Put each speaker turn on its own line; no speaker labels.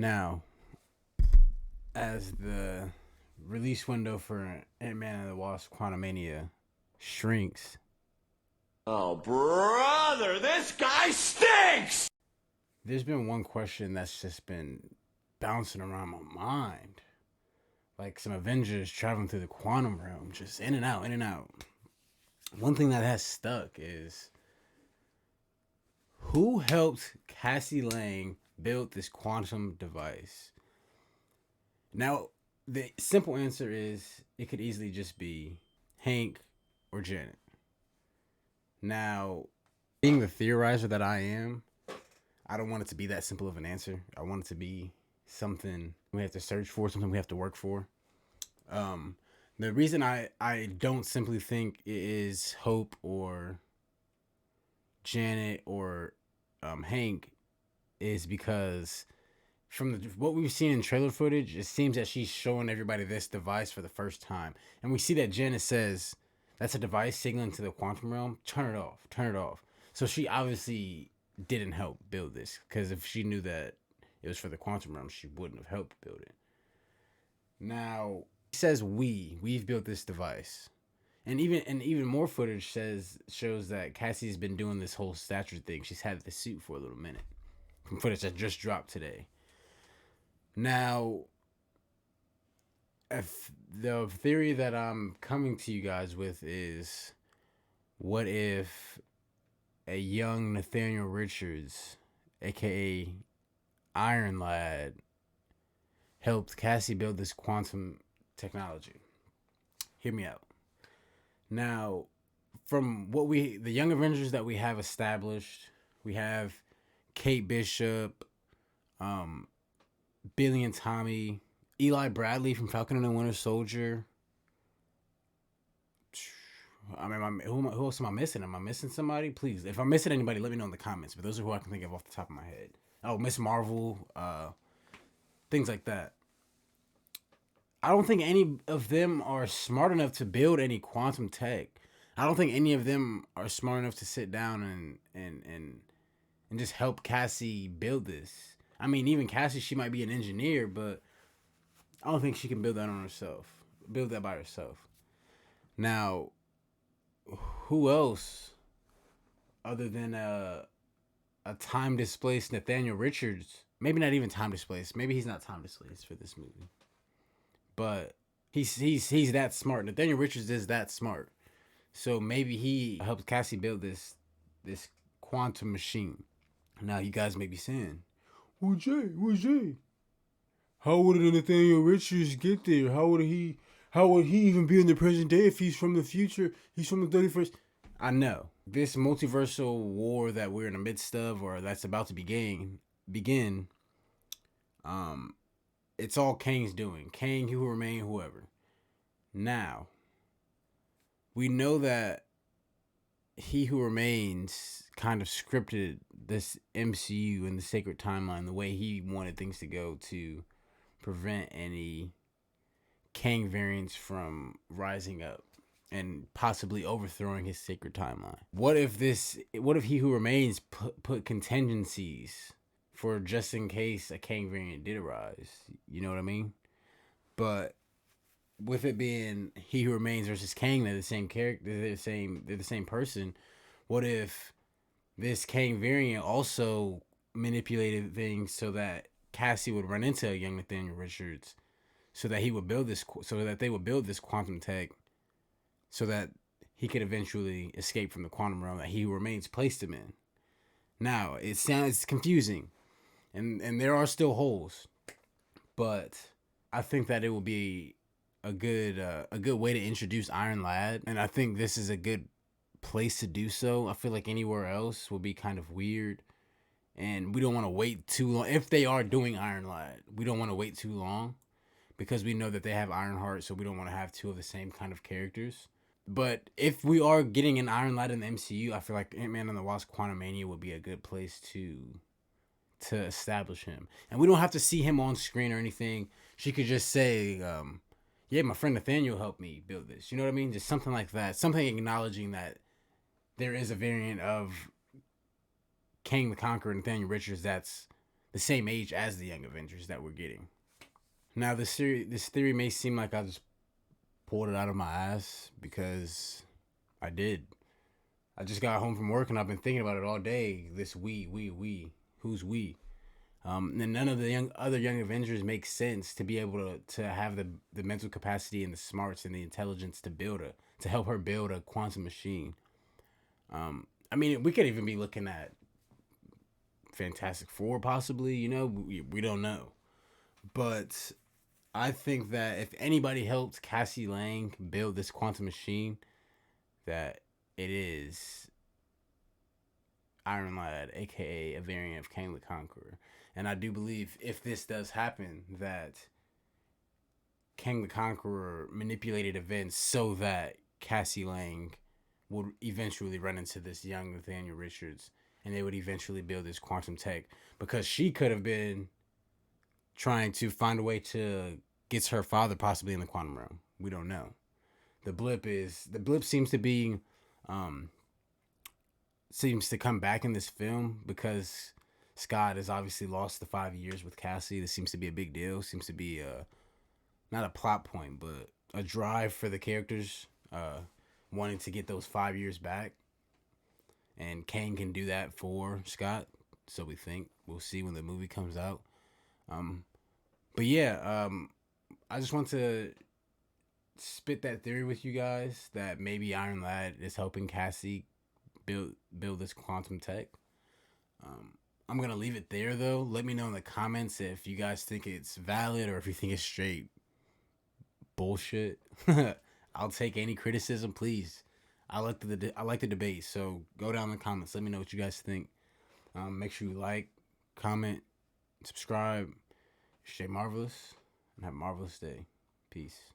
Now, as the release window for Ant-Man and the Wasp: QUANTUMANIA shrinks,
Oh, brother, this guy stinks!
there's been one question that's just been bouncing around my mind. Like some Avengers traveling through the quantum realm, just in and out, in and out. One thing that has stuck is who helped Cassie Lang build this quantum device? Now, the simple answer is it could easily just be Hank or Janet. Now, being the theorizer that I am, I don't want it to be that simple of an answer. I want it to be something we have to search for, something we have to work for. The reason I don't simply think it is Hope or Janet or Hank is because from what we've seen in trailer footage, it seems that she's showing everybody this device for the first time. And we see that Janet says, that's a device signaling to the quantum realm. Turn it off. Turn it off. So she obviously didn't help build this, because if she knew that it was for the quantum realm, she wouldn't have helped build it. Now, he says we've built this device. And even more footage shows that Cassie's been doing this whole stature thing. She's had the suit for a little minute. From footage that just dropped today. Now, if the theory that I'm coming to you guys with is, what if a young Nathaniel Richards, aka Iron Lad, helped Cassie build this quantum technology? Hear me out. Now, from the Young Avengers that we have established, we have Kate Bishop, Billy and Tommy, Eli Bradley from Falcon and the Winter Soldier. I mean, who else am I missing? Am I missing somebody? Please, if I'm missing anybody, let me know in the comments. But those are who I can think of off the top of my head. Oh, Miss Marvel, things like that. I don't think any of them are smart enough to build any quantum tech. I don't think any of them are smart enough to sit down and just help Cassie build this. I mean, even Cassie, she might be an engineer, but I don't think she can build that on herself. Build that by herself. Now, who else other than a time displaced Nathaniel Richards? Maybe not even time displaced. Maybe he's not time displaced for this movie. But he's that smart. Nathaniel Richards is that smart. So maybe he helped Cassie build this quantum machine. Now you guys may be saying, well, Jay, how would Nathaniel Richards get there? How would he even be in the present day if he's from the future? He's from the 31st. I know. This multiversal war that we're in the midst of, or that's about to begin, it's all Kang's doing. Kang, He Who Remain, whoever. Now, we know that He Who Remains kind of scripted this MCU and the sacred timeline the way he wanted things to go to prevent any Kang variants from rising up and possibly overthrowing his sacred timeline. What if He Who Remains put contingencies for just in case a Kang variant did arise? You know what I mean? But with it being He Who Remains versus Kang, they're the same character, they're the same person. What if this Kang variant also manipulated things so that Cassie would run into a young Nathaniel Richards, so that they would build this quantum tech, so that he could eventually escape from the quantum realm that He Who Remains placed him in? Now, it sounds confusing, and there are still holes, but I think that it will be a good way to introduce Iron Lad, and I think this is a good place to do so. I feel like anywhere else will be kind of weird, and we don't want to wait too long. If they are doing Iron Lad, we don't want to wait too long, because we know that they have Ironheart, so we don't want to have two of the same kind of characters. But if we are getting an Iron Lad in the MCU, I feel like Ant-Man and the Wasp: QUANTUMANIA would be a good place to establish him. And we don't have to see him on screen or anything. She could just say, yeah, my friend Nathaniel helped me build this. You know what I mean? Just something like that. Something acknowledging that there is a variant of Kang the Conqueror, Nathaniel Richards, that's the same age as the Young Avengers that we're getting. Now, this theory may seem like I just pulled it out of my ass because I did. I just got home from work and I've been thinking about it all day. This we. Who's we? And none of the other young Avengers make sense to be able to have the mental capacity and the smarts and the intelligence to help her build a quantum machine. I mean, we could even be looking at Fantastic Four, possibly. You know, we don't know, but I think that if anybody helped Cassie Lang build this quantum machine, that it is Iron Lad, aka a variant of Kang the Conqueror. And I do believe if this does happen, that Kang the Conqueror manipulated events so that Cassie Lang would eventually run into this young Nathaniel Richards and they would eventually build this quantum tech, because she could have been trying to find a way to get her father possibly in the quantum realm. We don't know. The blip seems to come back in this film because Scott has obviously lost the 5 years with Cassie. This seems to be a big deal. Seems to be not a plot point, but a drive for the characters wanting to get those 5 years back. And Kane can do that for Scott, so we think. We'll see when the movie comes out. But yeah, I just want to spit that theory with you guys that maybe Iron Lad is helping Cassie build this quantum tech. I'm gonna leave it there though. Let me know in the comments if you guys think it's valid or if you think it's straight bullshit. I'll take any criticism, please. I like the debate, so go down in the comments. Let me know what you guys think. Make sure you like, comment, subscribe. Stay marvelous and have a marvelous day. Peace.